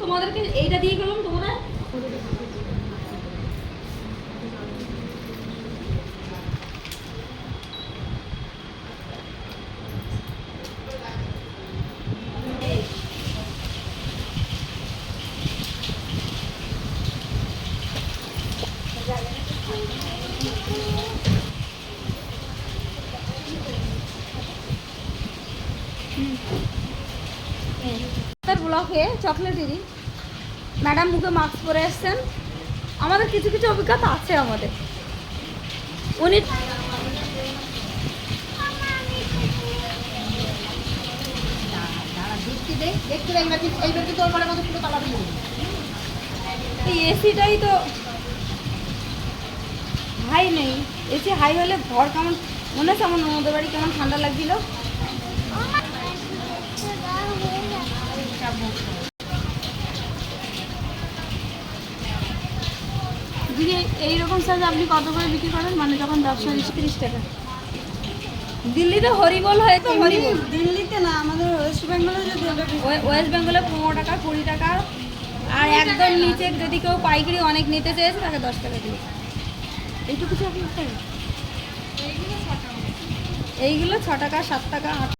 তোমাদেরকে এইটা দিয়ে গেলাম তোমরা ব্লকে চকলেটেরই ম্যাডাম মুখে মাস্ক পরে এসছেন। আমাদের কিছু কিছু অভিজ্ঞতা আছে আমাদের। উনি এই এসিটাই তো হাই নেই, এসি হাই হলে ঘর কেমন মনে হচ্ছে আমার ননদের বাড়ি কেমন ঠান্ডা লাগছিল। দিদি এইরকম সাইজ আপনি কত করে বিক্রি করেন, মানে যখন ব্যবসা 30 টাকা? দিল্লিতে হরিবোল হয় তো, হরিবোল দিল্লিতে না, আমাদের ওয়েস্ট বেঙ্গলে যদি ওয়েস্ট বেঙ্গলে 15 টাকা 20 টাকা, আর একদম নিচে যদি কেউ পাইকারি অনেক নিতে চেয়েছে তাকে 10 টাকা দিয়ে। এইটুকু চকলেট এইগুলো 6 টাকা 7 টাকা 8